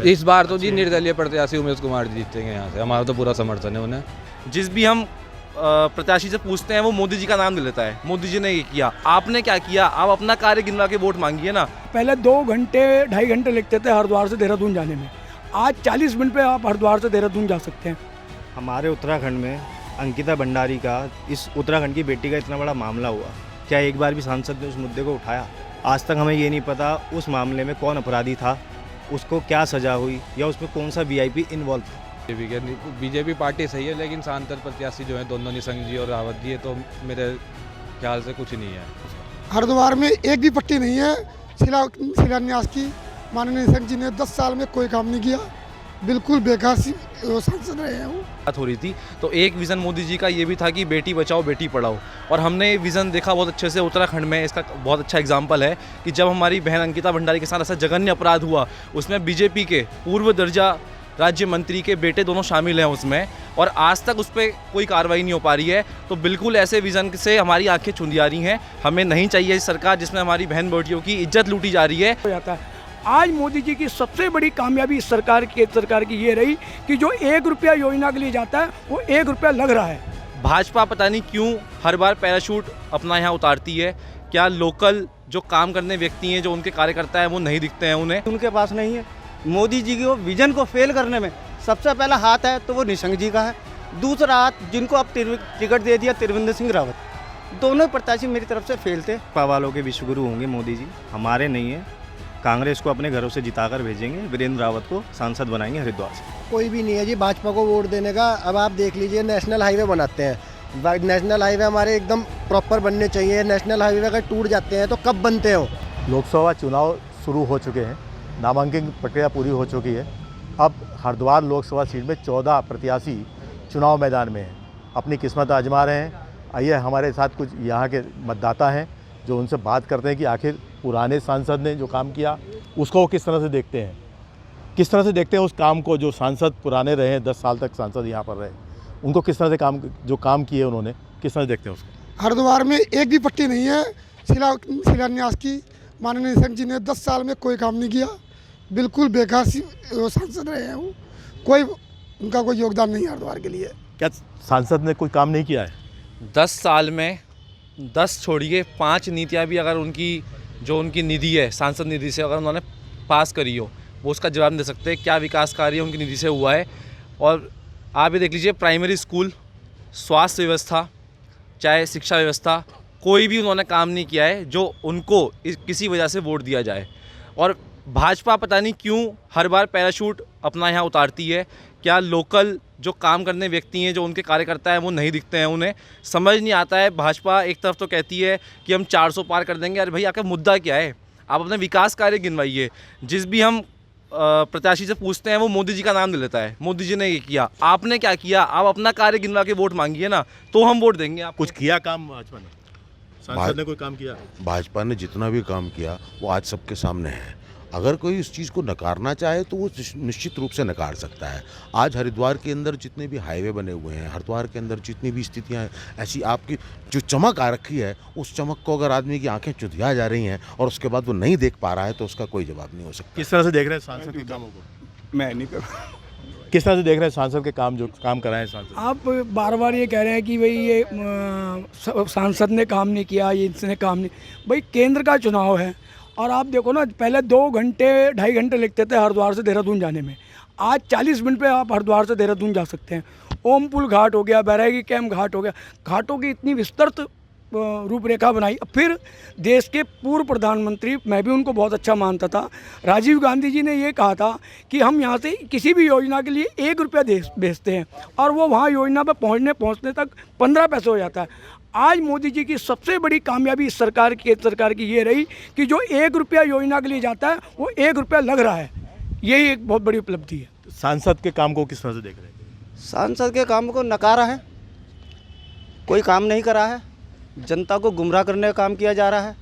इस बार तो जी निर्दलीय प्रत्याशी उमेश कुमार जी जीतेंगे यहाँ से, हमारा तो पूरा समर्थन है उन्हें। जिस भी हम प्रत्याशी से पूछते हैं वो मोदी जी का नाम ले लेता है, मोदी जी ने ये किया, आपने क्या किया, आप अपना कार्य गिनवा के वोट मांगिए ना। पहले 2 घंटे 2.5 घंटे लगते थे हरिद्वार से देहरादून जाने में, आज 40 मिनट पे आप हरिद्वार से देहरादून जा सकते हैं। हमारे उत्तराखंड में अंकिता भंडारी का, इस उत्तराखंड की बेटी का इतना बड़ा मामला हुआ, क्या एक बार भी सांसद ने उस मुद्दे को उठाया? आज तक हमें ये नहीं पता उस मामले में कौन अपराधी था, उसको क्या सज़ा हुई या उसमें कौन सा वीआईपी इन्वॉल्व था। बीजेपी पार्टी सही है, लेकिन सांसद प्रत्याशी जो है दोनों निशंक जी और रावत जी, ये तो मेरे ख्याल से कुछ नहीं है। हरिद्वार में एक भी पट्टी नहीं है शिलान्यास की। माननीय निशंक जी ने 10 साल में कोई काम नहीं किया, बिल्कुल बेकार सांसद रहे हैं वो। बात हो रही थी तो एक विज़न मोदी जी का ये भी था कि बेटी बचाओ बेटी पढ़ाओ, और हमने ये विज़न देखा बहुत अच्छे से उत्तराखंड में। इसका बहुत अच्छा एग्जाम्पल है कि जब हमारी बहन अंकिता भंडारी के साथ ऐसा जघन्य अपराध हुआ, उसमें बीजेपी के पूर्व दर्जा राज्य मंत्री के बेटे दोनों शामिल हैं उसमें, और आज तक उस पर कोई कार्रवाई नहीं हो पा रही है। तो बिल्कुल ऐसे विज़न से हमारी आंखें चुंधिया रही हैं। हमें नहीं चाहिए सरकार जिसमें हमारी बहन बेटियों की इज्जत लूटी जा रही है। हो जाता है। आज मोदी जी की सबसे बड़ी कामयाबी इस सरकार की ये रही कि जो 1 रुपया योजना के लिए जाता है वो 1 रुपया लग रहा है। भाजपा पता नहीं क्यों हर बार पैराशूट अपना यहाँ उतारती है। क्या लोकल जो काम करने व्यक्ति हैं, जो उनके कार्यकर्ता हैं, वो नहीं दिखते हैं उन्हें? उनके पास नहीं है। मोदी जी के विजन को फेल करने में सबसे पहला हाथ है तो वो निशंक जी का है, दूसरा हाथ जिनको अब टिकट दे दिया त्रिवेंद्र सिंह रावत। दोनों प्रत्याशी मेरी तरफ से फेल थे। वालों के विश्वगुरु होंगे मोदी जी, हमारे नहीं है। कांग्रेस को अपने घरों से जिताकर भेजेंगे, वीरेंद्र रावत को सांसद बनाएंगे हरिद्वार से। कोई भी नहीं है जी भाजपा को वोट देने का। अब आप देख लीजिए, नेशनल हाईवे बनाते हैं, नेशनल हाईवे हमारे एकदम प्रॉपर बनने चाहिए। नेशनल हाईवे अगर टूट जाते हैं तो कब बनते हो? लोकसभा चुनाव शुरू हो चुके हैं, नामांकन प्रक्रिया पूरी हो चुकी है। अब हरिद्वार लोकसभा सीट में 14 प्रत्याशी चुनाव मैदान में हैं, अपनी किस्मत आजमा रहे हैं। आइए हमारे साथ कुछ यहाँ के मतदाता हैं जो उनसे बात करते हैं कि आखिर पुराने सांसद ने जो काम किया उसको वो किस तरह से देखते हैं, किस तरह से देखते हैं उस काम को। जो सांसद पुराने रहे हैं, 10 साल तक सांसद यहाँ पर रहे, उनको किस तरह से जो काम किए उन्होंने, किस तरह से देखते हैं उसको। हरिद्वार में एक भी पट्टी नहीं है शिलान्यास की। माननीय निशंक जी ने 10 साल में कोई काम नहीं किया, बिल्कुल बेकार सांसद रहे हैं वो। उनका कोई योगदान नहीं है हरिद्वार के लिए। क्या सांसद ने कोई काम नहीं किया है? 10 साल में 10 छोड़िए 5 नीतियाँ भी अगर उनकी निधि है, सांसद निधि से अगर उन्होंने पास करी हो, वो उसका जवाब दे सकते हैं क्या विकास कार्य उनकी निधि से हुआ है। और आप ये देख लीजिए, प्राइमरी स्कूल, स्वास्थ्य व्यवस्था, चाहे शिक्षा व्यवस्था, कोई भी उन्होंने काम नहीं किया है जो उनको किसी वजह से वोट दिया जाए। और भाजपा पता नहीं क्यों हर बार पैराशूट अपना यहाँ उतारती है। क्या लोकल जो काम करने व्यक्ति हैं, जो उनके कार्यकर्ता हैं, वो नहीं दिखते हैं उन्हें? समझ नहीं आता है। भाजपा एक तरफ तो कहती है कि हम 400 पार कर देंगे। अरे भाई, आपका मुद्दा क्या है? आप अपने विकास कार्य गिनवाइए। जिस भी हम प्रत्याशी से पूछते हैं वो मोदी जी का नाम ले लेता है, मोदी जी ने ये किया, आपने क्या किया, आप अपना कार्य गिनवा के वोट मांगिए ना, तो हम वोट देंगे। आप कुछ किया काम भाजपा ने? सांसद ने कोई काम किया? भाजपा ने जितना भी काम किया वो आज सबके सामने है। अगर कोई इस चीज़ को नकारना चाहे तो वो निश्चित रूप से नकार सकता है। आज हरिद्वार के अंदर जितने भी हाईवे बने हुए हैं, हरिद्वार के अंदर जितनी भी स्थितियां हैं, ऐसी आपकी जो चमक आ रखी है, उस चमक को अगर आदमी की आंखें चुधिया जा रही हैं और उसके बाद वो नहीं देख पा रहा है तो उसका कोई जवाब नहीं हो सकता। किस तरह से देख रहे हैं सांसद के कामों को? मैं नहीं कर किस तरह से देख रहे हैं सांसद के काम, जो काम कराएं सांसद? आप बार बार ये कह रहे हैं कि भाई ये सांसद ने काम नहीं किया, ये इसने काम नहीं। भाई केंद्र का चुनाव है और आप देखो ना, पहले 2 घंटे 2.5 घंटे लगते थे हरिद्वार से देहरादून जाने में, आज 40 मिनट पे आप हरिद्वार से देहरादून जा सकते हैं। ओमपुल घाट हो गया, बैरागी कैंप घाट हो गया, घाटों की इतनी विस्तृत रूपरेखा बनाई। फिर देश के पूर्व प्रधानमंत्री, मैं भी उनको बहुत अच्छा मानता था, राजीव गांधी जी ने ये कहा था कि हम यहाँ से किसी भी योजना के लिए 1 रुपया भेजते हैं और वो वहाँ योजना पर पहुँचने तक 15 पैसे हो जाता है। आज मोदी जी की सबसे बड़ी कामयाबी इस सरकार की ये रही कि जो 1 रुपया योजना के लिए जाता है वो 1 रुपया लग रहा है। यही एक बहुत बड़ी उपलब्धि है। सांसद के काम को किस तरह से देख रहे हैं? सांसद के काम को नकारा है, कोई काम नहीं करा है, जनता को गुमराह करने का काम किया जा रहा है।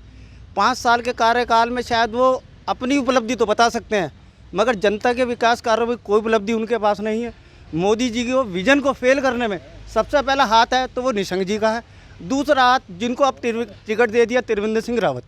5 साल के कार्यकाल में शायद वो अपनी उपलब्धि तो बता सकते हैं, मगर जनता के विकास कार्यों में कोई उपलब्धि उनके पास नहीं है। मोदी जी के विजन को फेल करने में सबसे पहला हाथ है तो वो निशंक जी का है, दूसरा हाथ जिनको अब टिकट दे दिया त्रिवेंद्र सिंह रावत।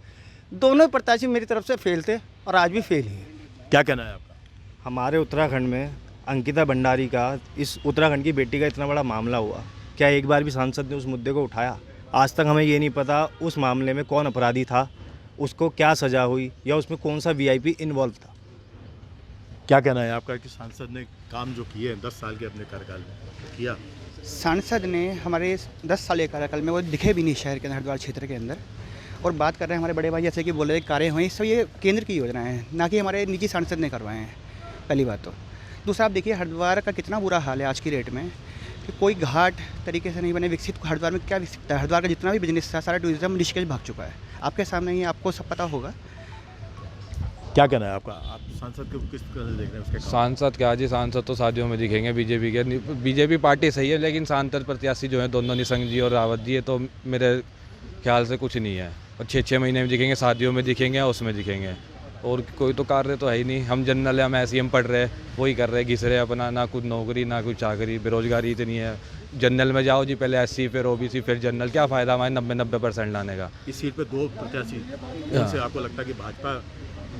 दोनों प्रत्याशी मेरी तरफ से फेल थे और आज भी फेल ही हैं। क्या कहना है आपका? हमारे उत्तराखंड में अंकिता भंडारी का, इस उत्तराखंड की बेटी का इतना बड़ा मामला हुआ, क्या एक बार भी सांसद ने उस मुद्दे को उठाया? आज तक हमें ये नहीं पता उस मामले में कौन अपराधी था, उसको क्या सज़ा हुई या उसमें कौन सा वीआईपी इन्वॉल्व था। क्या कहना है आपका कि सांसद ने काम जो किए हैं 10 साल के अपने कार्यकाल में किया? सांसद ने हमारे 10 साल के कार्यकाल में वो दिखे भी नहीं शहर के अंदर, हरिद्वार क्षेत्र के अंदर। और बात कर रहे हैं हमारे बड़े भाई जैसे कि बोल रहे कार्य हुए, सब ये केंद्र की योजनाएं हैं, ना कि हमारे निजी सांसद ने करवाए हैं, पहली बात तो। दूसरा आप देखिए हरिद्वार का कितना बुरा हाल है आज की डेट में, कि कोई घाट तरीके से नहीं बने विकसित। हरिद्वार में क्या विकसित है? हरिद्वार का जितना भी बिजनेस था सारा टूरिज्म ऋषिकेश भाग चुका है, आपके सामने ही, आपको सब पता होगा। क्या कहना है आपका? आप सांसद को किस तरह से देख रहे हैं उसके काम? सांसद क्या जी, सांसद तो शादियों में दिखेंगे बीजेपी के। बीजेपी पार्टी सही है, लेकिन सांसद प्रत्याशी जो है दोनों निशंक जी और रावत जी, ये तो मेरे ख्याल से कुछ नहीं है। और 6-6 महीने में दिखेंगे, शादियों में दिखेंगे, उसमें दिखेंगे, और कोई तो कार्य तो है ही नहीं। हम जनरल है, हम ऐसे ही हम पढ़ रहे, वही कर रहे, घिस रहे अपना, ना कुछ नौकरी ना कुछ चाकरी, बेरोजगारी इतनी है। जनरल में जाओ जी, पहले SC फिर OBC फिर जनरल, क्या फ़ायदा हमारे 90% लाने का। इस सीट पे 2 प्रत्याशी कौन से आपको लगता है कि भाजपा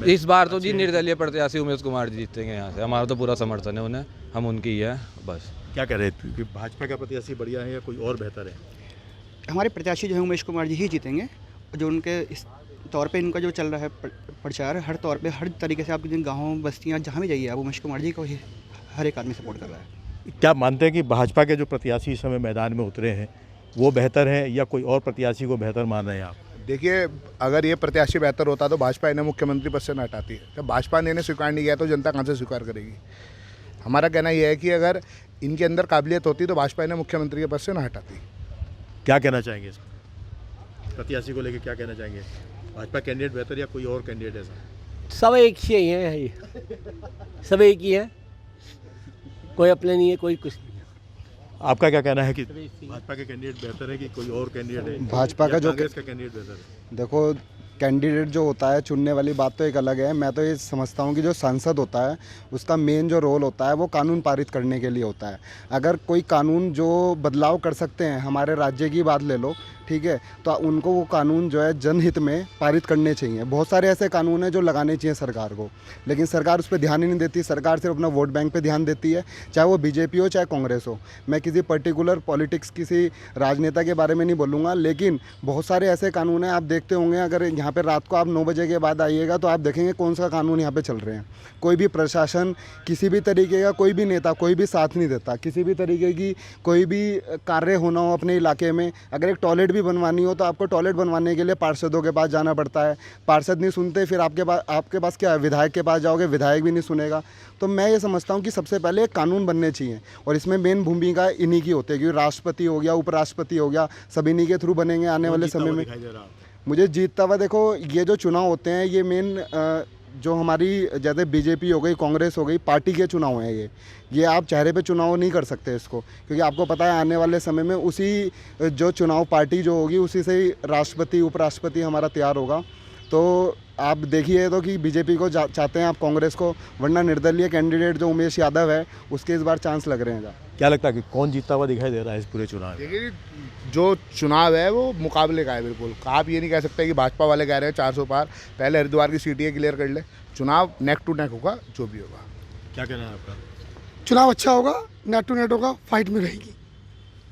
इस बार तो जी निर्दलीय प्रत्याशी उमेश कुमार जी जीतेंगे यहाँ से, हमारा तो पूरा समर्थन है उन्हें, हम उनकी ही है बस। क्या कह रहे थे कि भाजपा का प्रत्याशी बढ़िया है या कोई और बेहतर है? हमारे प्रत्याशी जो है उमेश कुमार जी ही जीतेंगे। जो उनके इस तौर पे इनका जो चल रहा है प्रचार, हर तौर पे हर तरीके से आप जिन गाँव बस्तियाँ जहाँ भी जाइए आप उमेश कुमार जी को ही हर एक आदमी सपोर्ट कर रहा है। क्या मानते हैं कि भाजपा के जो प्रत्याशी इस समय मैदान में उतरे हैं वो बेहतर हैं या कोई और प्रत्याशी को बेहतर मान रहे हैं आप? देखिए, अगर ये प्रत्याशी बेहतर होता तो भाजपा इन्हें मुख्यमंत्री पद से न हटाती है। जब भाजपा ने इन्हें स्वीकार नहीं किया तो जनता कहाँ से स्वीकार करेगी? हमारा कहना यह है कि अगर इनके अंदर काबिलियत होती तो भाजपा इन्हें मुख्यमंत्री के पद से न हटाती। क्या कहना चाहेंगे इस प्रत्याशी को लेकर? क्या कहना चाहेंगे? भाजपा कैंडिडेट बेहतर या कोई और कैंडिडेट ऐसा? सब एक ही है, सब एक ही है, कोई अपने नहीं है, कोई कुछ नहीं है। आपका क्या कहना है कि भाजपा के कैंडिडेट बेहतर है कि कोई और कैंडिडेट है? भाजपा का जो कांग्रेस का कैंडिडेट बेहतर है? देखो, कैंडिडेट जो होता है चुनने वाली बात तो एक अलग है। मैं तो ये समझता हूँ कि जो सांसद होता है उसका मेन जो रोल होता है वो कानून पारित करने के लिए होता है। अगर कोई कानून जो बदलाव कर सकते हैं, हमारे राज्य की बात ले लो, ठीक है, तो उनको वो कानून जो है जनहित में पारित करने चाहिए। बहुत सारे ऐसे कानून हैं जो लगाने चाहिए सरकार को, लेकिन सरकार उस पर ध्यान ही नहीं देती। सरकार सिर्फ अपना वोट बैंक पे ध्यान देती है, चाहे वो बीजेपी हो चाहे कांग्रेस हो। मैं किसी पर्टिकुलर पॉलिटिक्स, किसी राजनेता के बारे में नहीं बोलूँगा, लेकिन बहुत सारे ऐसे कानून हैं, आप देखते होंगे। अगर यहाँ पर रात को आप 9 बजे के बाद आइएगा तो आप देखेंगे कौन सा कानून यहाँ पर चल रहे हैं। कोई भी प्रशासन, किसी भी तरीके का कोई भी नेता, कोई भी साथ नहीं देता। किसी भी तरीके की कोई भी कार्य होना हो अपने इलाके में, अगर एक टॉयलेट भी बनवानी हो तो आपको टॉयलेट बनवाने के लिए पार्षदों के पास जाना पड़ता है। पार्षद नहीं सुनते, फिर आपके पास क्या है, विधायक के पास जाओगे, विधायक भी नहीं सुनेगा। तो मैं ये समझता हूँ कि सबसे पहले कानून बनने चाहिए, और इसमें मेन भूमिका इन्हीं की होती है, क्योंकि राष्ट्रपति हो गया, उपराष्ट्रपति हो गया, सब इन्हीं के थ्रू बनेंगे आने वाले समय में। मुझे जीतता हुआ, देखो ये जो चुनाव होते हैं ये मेन जो हमारी जैसे बीजेपी हो गई, कांग्रेस हो गई, पार्टी के चुनाव हैं ये आप चेहरे पे चुनाव नहीं कर सकते इसको, क्योंकि आपको पता है आने वाले समय में उसी जो चुनाव पार्टी जो होगी उसी से ही राष्ट्रपति उपराष्ट्रपति हमारा तैयार होगा। तो आप देखिए तो कि बीजेपी को चाहते हैं आप, कांग्रेस को, वरना निर्दलीय कैंडिडेट जो उमेश यादव है उसके इस बार चांस लग रहे हैं। क्या लगता है कि कौन जीतता हुआ दिखाई दे रहा है इस पूरे चुनाव में? देखिए, जो चुनाव है वो मुकाबले का है बिल्कुल। आप ये नहीं कह सकते कि भाजपा वाले कह रहे हैं 400 पार। पहले हरिद्वार की सीटें क्लियर कर ले, चुनाव नेक टू नेक होगा जो भी होगा। क्या कहना है आपका? चुनाव अच्छा होगा, नेट टू नेट होगा, फाइट में रहेगी।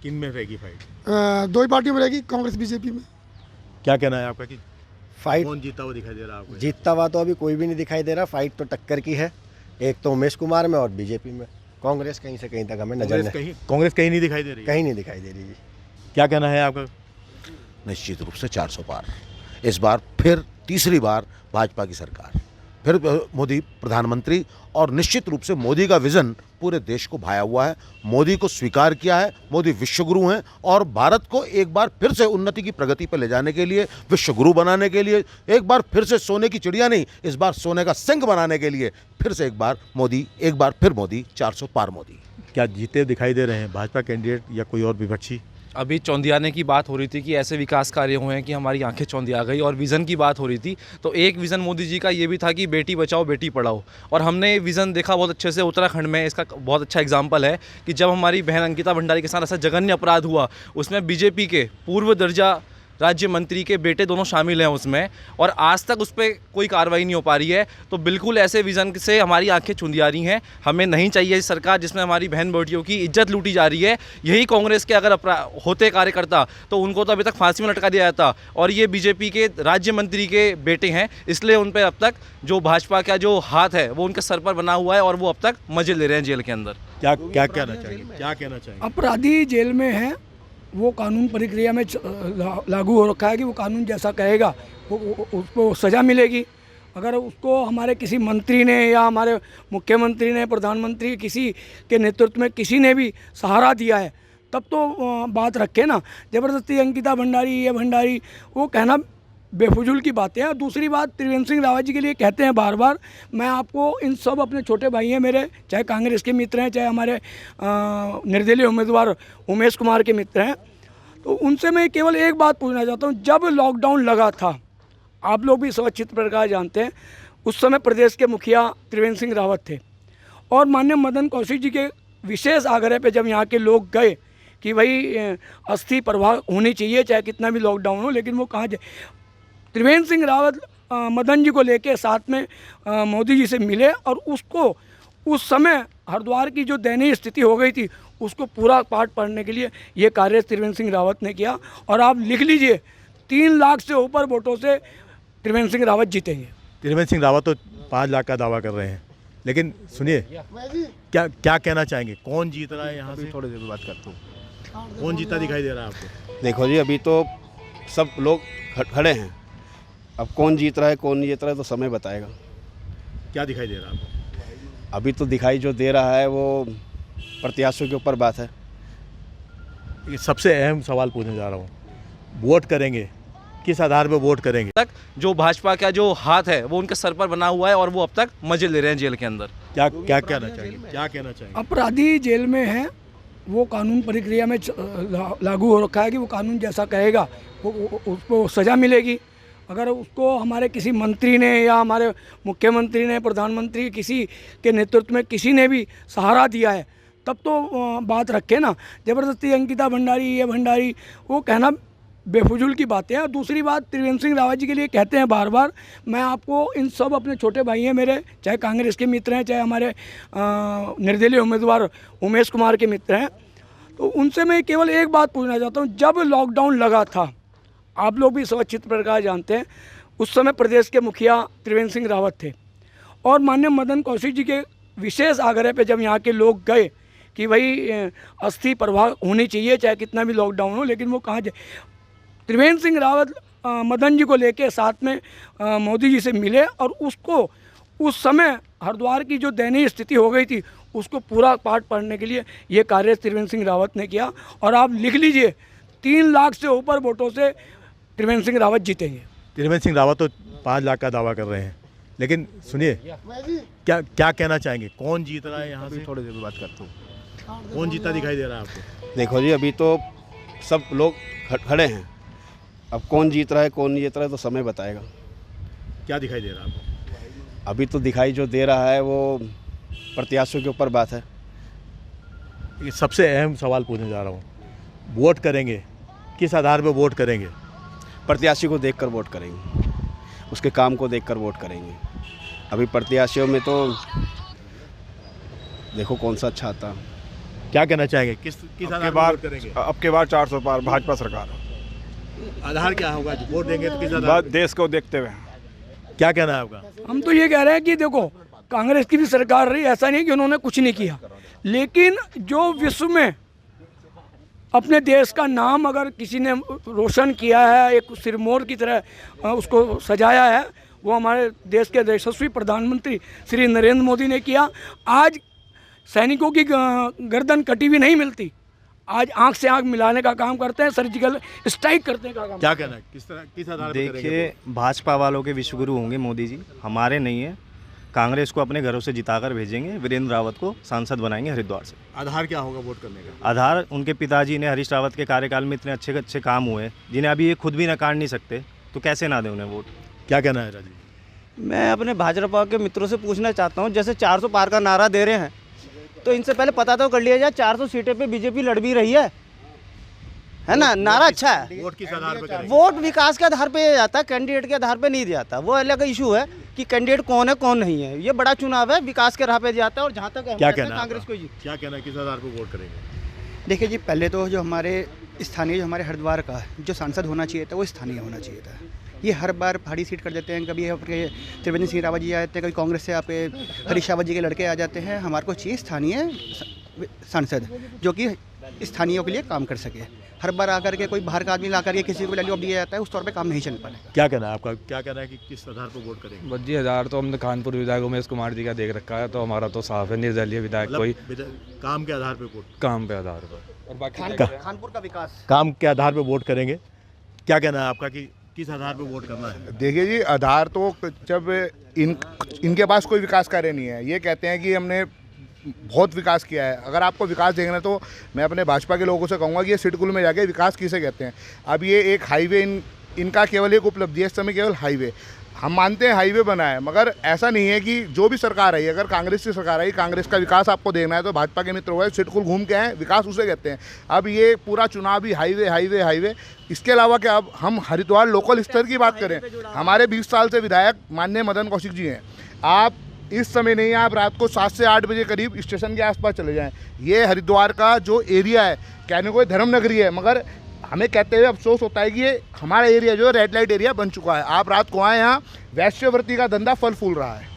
किन में रहेगी फाइट? 2 ही पार्टियों में रहेगी, कांग्रेस बीजेपी में। क्या कहना है आपका कि फाइट कौन जीता हुआ दिखाई दे रहा है आपको? जीतता हुआ तो अभी कोई भी नहीं दिखाई दे रहा। फाइट तो टक्कर की है, एक तो उमेश कुमार में और बीजेपी में। कांग्रेस कहीं से कहीं तक हमें नजर नहीं, कांग्रेस कहीं नहीं दिखाई दे रही? कहीं नहीं दिखाई दे रही जी। क्या कहना है आपका? निश्चित रूप से 400 पार। इस बार फिर तीसरी बार भाजपा की सरकार, फिर मोदी प्रधानमंत्री, और निश्चित रूप से मोदी का विजन पूरे देश को भाया हुआ है। मोदी को स्वीकार किया है, मोदी विश्वगुरु हैं, और भारत को एक बार फिर से उन्नति की प्रगति पर ले जाने के लिए, विश्वगुरु बनाने के लिए, एक बार फिर से सोने की चिड़िया नहीं, इस बार सोने का सिंह बनाने के लिए फिर से एक बार फिर मोदी 400 पार मोदी। क्या जीते दिखाई दे रहे हैं भाजपा कैंडिडेट या कोई और विपक्षी? अभी चौंधियाने की बात हो रही थी कि ऐसे विकास कार्य हुए हैं कि हमारी आंखें चौंधिया गई, और विज़न की बात हो रही थी। तो एक विज़न मोदी जी का ये भी था कि बेटी बचाओ बेटी पढ़ाओ, और हमने विज़न देखा बहुत अच्छे से उत्तराखंड में। इसका बहुत अच्छा एग्जाम्पल है कि जब हमारी बहन अंकिता भंडारी के साथ ऐसा जघन्य अपराध हुआ, उसमें बीजेपी के पूर्व दर्जा राज्य मंत्री के बेटे दोनों शामिल हैं उसमें, और आज तक उस पर कोई कार्रवाई नहीं हो पा रही है। तो बिल्कुल ऐसे विज़न से हमारी आंखें चुंधिया रही हैं। हमें नहीं चाहिए इस सरकार जिसमें हमारी बहन बेटियों की इज्जत लूटी जा रही है। यही कांग्रेस के अगर होते कार्यकर्ता तो उनको तो अभी तक फांसी में लटका दिया जाता, और ये बीजेपी के राज्य मंत्री के बेटे हैं, इसलिए उन पर अब तक जो भाजपा का जो हाथ है वो उनके सर पर बना हुआ है और वो अब तक मजे ले रहे हैं जेल के अंदर। क्या क्या कहना चाहेंगे, क्या कहना चाहेंगे? अपराधी जेल में है, वो कानून प्रक्रिया में लागू हो रखा है कि वो कानून जैसा कहेगा उसको सज़ा मिलेगी। अगर उसको हमारे किसी मंत्री ने या हमारे मुख्यमंत्री ने, प्रधानमंत्री किसी के नेतृत्व में किसी ने भी सहारा दिया है तब तो बात रखे ना। ज़बरदस्ती अंकिता भंडारी, ये भंडारी, वो कहना बेफजूल की बातें हैं। दूसरी बात, त्रिवेंद्र सिंह रावत जी के लिए कहते हैं बार बार, मैं आपको इन सब अपने छोटे भाई हैं मेरे, चाहे कांग्रेस के मित्र हैं, चाहे हमारे निर्दलीय उम्मीदवार उमेश कुमार के मित्र हैं, तो उनसे मैं केवल एक बात पूछना चाहता हूं। जब लॉकडाउन लगा था, आप लोग भी स्वच्छित प्रकार जानते हैं, उस समय प्रदेश के मुखिया त्रिवेंद्र सिंह रावत थे, और माननीय मदन कौशिक जी के विशेष आग्रह पे जब यहाँ के लोग गए कि भाई अस्थि प्रवाह होनी चाहिए चाहे कितना भी लॉकडाउन हो, लेकिन वो कहाँ जाए। त्रिवेंद्र सिंह रावत मदन जी को लेके साथ में मोदी जी से मिले, और उसको उस समय हरिद्वार की जो दयनीय स्थिति हो गई थी उसको पूरा पाठ पढ़ने के लिए ये कार्य त्रिवेंद्र सिंह रावत ने किया। और आप लिख लीजिए, 3 लाख से ऊपर वोटों से त्रिवेंद्र सिंह रावत जीतेंगे। त्रिवेंद्र सिंह रावत तो 5 लाख का दावा कर रहे हैं, लेकिन सुनिए क्या क्या कहना चाहेंगे, कौन जीत रहा है यहाँ से? थोड़ी देर बात करता हूँ। कौन जीता दिखाई दे रहा है आपको? देखो जी, अभी तो सब लोग खड़े हैं, अब कौन जीत रहा है कौन नहीं जीत रहा है तो समय बताएगा। क्या दिखाई दे रहा है आपको? अभी तो दिखाई जो दे रहा है वो प्रत्याशियों के ऊपर बात है। ये सबसे अहम सवाल पूछने जा रहा हूँ, वोट करेंगे किस आधार पर वोट करेंगे? तक जो भाजपा का जो हाथ है वो उनके सर पर बना हुआ है और वो अब तक मजे ले रहे हैं जेल के अंदर। क्या क्या कहना चाहेंगे, क्या कहना चाहेंगे? अपराधी जेल में है, वो कानून प्रक्रिया में लागू हो रखा है कि वो कानून जैसा कहेगा उसको सज़ा मिलेगी। अगर उसको हमारे किसी मंत्री ने या हमारे मुख्यमंत्री ने, प्रधानमंत्री किसी के नेतृत्व में किसी ने भी सहारा दिया है तब तो बात रखे ना। ज़बरदस्ती अंकिता भंडारी, ये भंडारी, वो कहना बेफजूल की बातें हैं। दूसरी बात, त्रिवेंद्र सिंह रावत जी के लिए कहते हैं बार बार, मैं आपको इन सब अपने छोटे भाई हैं मेरे, चाहे कांग्रेस के मित्र हैं, चाहे हमारे निर्दलीय उम्मीदवार उमेश कुमार के मित्र हैं, तो उनसे मैं केवल एक बात पूछना चाहता हूँ। जब लॉकडाउन लगा था, आप लोग भी स्वच्छित प्रकार जानते हैं, उस समय प्रदेश के मुखिया त्रिवेंद्र सिंह रावत थे, और माननीय मदन कौशिक जी के विशेष आग्रह पे जब यहाँ के लोग गए कि भाई अस्थि प्रवाह होनी चाहिए चाहे कितना भी लॉकडाउन हो, लेकिन वो कहाँ जाए। त्रिवेंद्र सिंह रावत मदन जी को लेके साथ में मोदी जी से मिले, और उसको उस समय हरिद्वार की जो दयनीय स्थिति हो गई थी उसको पूरा पाठ पढ़ने के लिए ये कार्य त्रिवेंद्र सिंह रावत ने किया। और आप लिख लीजिए, 3 लाख से ऊपर वोटों से त्रिवेंद्र सिंह रावत जीतेंगे। त्रिवेंद्र सिंह रावत तो 5 लाख का दावा कर रहे हैं, लेकिन सुनिए क्या क्या कहना चाहेंगे, कौन जीत रहा है यहाँ से? थोड़ी देर बात करता हूँ। कौन जीता दिखाई दे रहा है आपको? देखो जी, अभी तो सब लोग खड़े हैं, अब कौन जीत रहा है कौन नहीं जीत रहा है तो समय बताएगा। क्या दिखाई दे रहा है आपको? अभी तो दिखाई जो दे रहा है वो प्रत्याशियों के ऊपर बात है। ये सबसे अहम सवाल पूछने जा रहा हूँ, वोट करेंगे किस आधार पर वोट करेंगे? प्रत्याशी को देखकर वोट करेंगे, उसके काम को देखकर वोट करेंगे। अभी प्रत्याशियों में तो देखो कौन सा अच्छा आता। क्या कहना चाहेंगे, किस आधार पर वोट करेंगे? अब के बार 400 पार भाजपा सरकार। आधार क्या होगा, वोट देंगे तो किस आधार? देश को देखते हुए। क्या कहना है आपका? हम तो ये कह रहे हैं कि देखो, कांग्रेस की भी सरकार रही, ऐसा नहीं कि उन्होंने कुछ नहीं किया, लेकिन जो विश्व में अपने देश का नाम अगर किसी ने रोशन किया है, एक सिरमौर की तरह उसको सजाया है, वो हमारे देश के यशस्वी प्रधानमंत्री श्री नरेंद्र मोदी ने किया। आज सैनिकों की गर्दन कटी हुई नहीं मिलती, आज आंख से आंख मिलाने का काम करते हैं, सर्जिकल स्ट्राइक करने का काम। क्या कहना है, किस आधार पर करेंगे? देखिए, भाजपा वालों के विश्वगुरु होंगे मोदी जी, हमारे नहीं है। कांग्रेस को अपने घरों से जिताकर भेजेंगे, वीरेंद्र रावत को सांसद बनाएंगे हरिद्वार से। आधार क्या होगा वोट करने का? आधार उनके पिताजी ने हरीश रावत के कार्यकाल में इतने अच्छे अच्छे काम हुए जिन्हें अभी ये खुद भी नकार नहीं सकते, तो कैसे ना दें उन्हें वोट। क्या कहना है राजीव? मैं अपने भाजपा के मित्रों से पूछना चाहता हूँ, जैसे 400 पार का नारा दे रहे हैं, तो इनसे पहले पता तो कर लिया जाए 400 सीटें पे बीजेपी लड़ भी रही है, है ना, नारा अच्छा है। वोट किस आधार पर करेंगे? वोट विकास के आधार पे जाता है, कैंडिडेट के आधार पे नहीं जाता। वो अलग इशू है कि कैंडिडेट कौन है कौन नहीं है। ये बड़ा चुनाव है, विकास के राह पे जाता है। और जहाँ तक क्या कहना है कांग्रेस को क्या कहना है, किस आधार पर वोट करेंगे? देखिए जी, पहले तो जो हमारे स्थानीय, जो हमारे हरिद्वार का जो सांसद होना चाहिए था वो स्थानीय होना चाहिए था। ये हर बार पहाड़ी सीट कर देते हैं, कभी आपके त्रिवेंद्र सिंह रावत जी आ जाते हैं, कभी कांग्रेस से आपके हरीश रावत जी के लड़के आ जाते हैं। हमारे को चाहिए स्थानीय सांसद जो कि स्थानीयों के लिए काम कर सके। हर बार आकर के कोई बाहर का आदमी ला करके किसी को वैल्यू दिया जाता है, उस तौर पे काम नहीं चल पाएगा। क्या कहना है आपका, क्या कहना है कि किस आधार पर वोट करेंगे? बस जी हज़ार तो हमने कानपुर विधायक उमेश कुमार जी का देख रखा है, तो हमारा तो साफ है, निर्दलीय विधायक कोई काम के आधार पर वोट, काम पे आधार पर। और बाकी खानपुर का विकास काम के आधार पर वोट करेंगे। क्या कहना है आपका कि किस आधार पर वोट करना है? देखिए जी, आधार तो जब इनके पास कोई विकास कार्य नहीं है, ये कहते हैं कि हमने बहुत विकास किया है। अगर आपको विकास देखना है तो मैं अपने भाजपा के लोगों से कहूँगा कि ये सिडकुल में जाके विकास किसे कहते हैं। अब ये एक हाईवे इनका केवल एक उपलब्धि है इस समय, केवल हाईवे। हम मानते हैं हाईवे बना है, मगर ऐसा नहीं है कि जो भी सरकार आई, अगर कांग्रेस की सरकार आई, कांग्रेस का विकास आपको देखना है तो भाजपा के मित्र हुए सिडकुल घूम के आए, विकास उसे कहते हैं। अब ये पूरा चुनावी हाईवे हाईवे हाईवे, इसके अलावा क्या अब हम हरिद्वार लोकल स्तर की बात करें, हमारे 20 साल से विधायक माननीय मदन कौशिक जी हैं। आप इस समय नहीं, आप रात को 7 से 8 बजे करीब स्टेशन के आसपास चले जाएं। ये हरिद्वार का जो एरिया है, कहने को धर्म नगरी है, मगर हमें कहते हुए अफसोस होता है कि ये हमारा एरिया जो रेड लाइट एरिया बन चुका है। आप रात को आए, यहाँ वैश्यवृत्ति का धंधा फल फूल रहा है।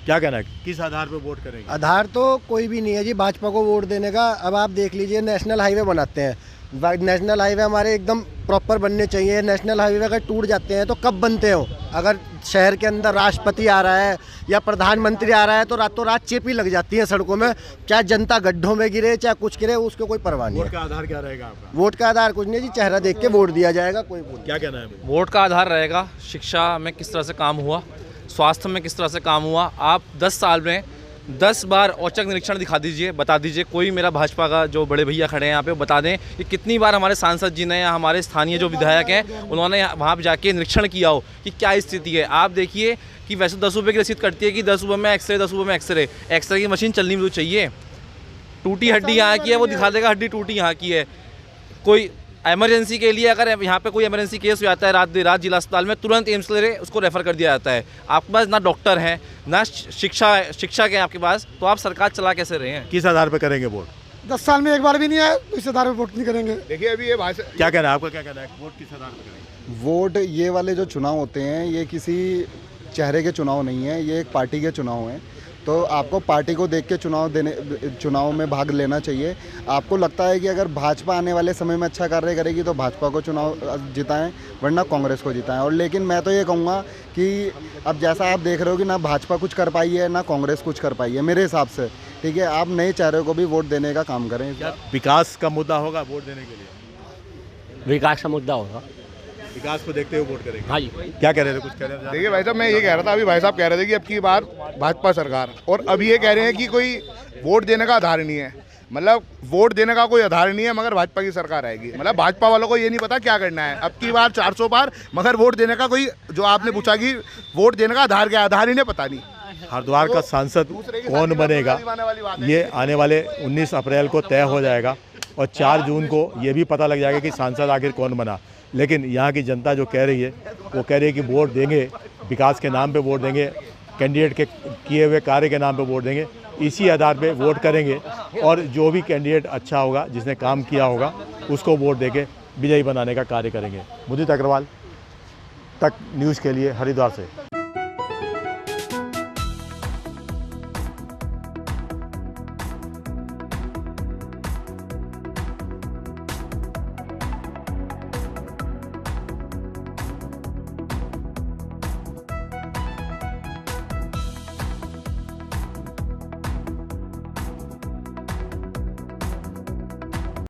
क्या कहना है, किस आधार पर वोट करेंगे? आधार तो कोई भी नहीं है जी भाजपा को वोट देने का। अब आप देख लीजिए, नेशनल हाईवे बनाते हैं, नेशनल हाईवे हमारे एकदम प्रॉपर बनने चाहिए। नेशनल हाईवे अगर टूट जाते हैं तो कब बनते हो? अगर शहर के अंदर राष्ट्रपति आ रहा है या प्रधानमंत्री आ रहा है तो रातों रात चेपी लग जाती है सड़कों में, चाहे जनता गड्ढों में गिरे चाहे कुछ गिरे, उसको कोई परवाह नहीं है। वोट का आधार क्या रहेगा आपका? वोट का आधार कुछ नहीं जी, चेहरा देख के वोट दिया जाएगा। कोई क्या कहना है? वोट का आधार रहेगा शिक्षा में किस तरह से काम हुआ, स्वास्थ्य में किस तरह से काम हुआ। आप 10 साल में 10 बार औचक निरीक्षण दिखा दीजिए, बता दीजिए। कोई मेरा भाजपा का जो बड़े भैया खड़े हैं यहाँ पे, बता दें कि कितनी बार हमारे सांसद जी ने या हमारे स्थानीय जो विधायक हैं उन्होंने वहाँ पे जाके निरीक्षण किया हो कि क्या स्थिति है। आप देखिए कि वैसे 10 रुपये की रसीद कटती है कि 10 रुपये में एक्सरे, 10 रुपये में एक्सरे। एक्सरे की मशीन चलनी भी तो चाहिए। टूटी हड्डी यहाँ की है, वो दिखा देगा हड्डी टूटी यहाँ की है। कोई इमरजेंसी के लिए अगर यहाँ पे कोई इमरजेंसी केस हो जाता है रात देर रात जिला अस्पताल में, तुरंत एम्स ले उसको रेफ़र कर दिया जाता है। आपके पास ना डॉक्टर हैं ना शिक्षक है आपके पास, तो आप सरकार चला कैसे रहे हैं? किस आधार पर करेंगे वोट? 10 साल में एक बार भी नहीं आया तो इस आधार पर वोट नहीं करेंगे। देखिए अभी ये भाषा, क्या कहना है आपका, क्या कहना है, वोट किस आधार पर करेंगे? वोट, ये वाले जो चुनाव होते हैं ये किसी चेहरे के चुनाव नहीं है, ये एक पार्टी के चुनाव हैं। तो आपको पार्टी को देख के चुनाव में भाग लेना चाहिए। आपको लगता है कि अगर भाजपा आने वाले समय में अच्छा कार्य करेगी तो भाजपा को चुनाव जिताएं, वरना कांग्रेस को जिताएं। और लेकिन मैं तो ये कहूँगा कि अब जैसा आप देख रहे हो कि ना भाजपा कुछ कर पाई है ना कांग्रेस कुछ कर पाई है मेरे हिसाब से, ठीक है। आप नए चेहरे को भी वोट देने का काम करें। विकास का मुद्दा होगा वोट देने के लिए? विकास का मुद्दा होगा, विकास को देखते हुए वोट करेंगे। हाँ जी। क्या कह रहे थे, कुछ कह रहे थे? देखिए भाई साहब, मैं ये कह रहा था, अभी भाई साहब कह रहे थे कि अब की बार भाजपा सरकार, और अब ये कह रहे हैं कि कोई वोट देने का आधार नहीं है। मतलब वोट देने का कोई आधार नहीं है, मगर भाजपा की सरकार आएगी। मतलब भाजपा वालों को ये नहीं पता क्या करना है। अब की बार 400 पार, मगर वोट देने का कोई, जो आपने पूछा कि वोट देने का आधार क्या, आधार ही नहीं पता नहीं। हरिद्वार का सांसद कौन बनेगा ये आने वाले 19 अप्रैल को तय हो जाएगा, और 4 जून को ये भी पता लग जाएगा कि सांसद आखिर कौन बना। लेकिन यहाँ की जनता जो कह रही है, वो कह रही है कि वोट देंगे, विकास के नाम पे वोट देंगे, कैंडिडेट के किए हुए कार्य के नाम पे वोट देंगे, इसी आधार पे वोट करेंगे। और जो भी कैंडिडेट अच्छा होगा, जिसने काम किया होगा, उसको वोट देके विजयी बनाने का कार्य करेंगे। मुदित अग्रवाल, तक न्यूज़ के लिए हरिद्वार से।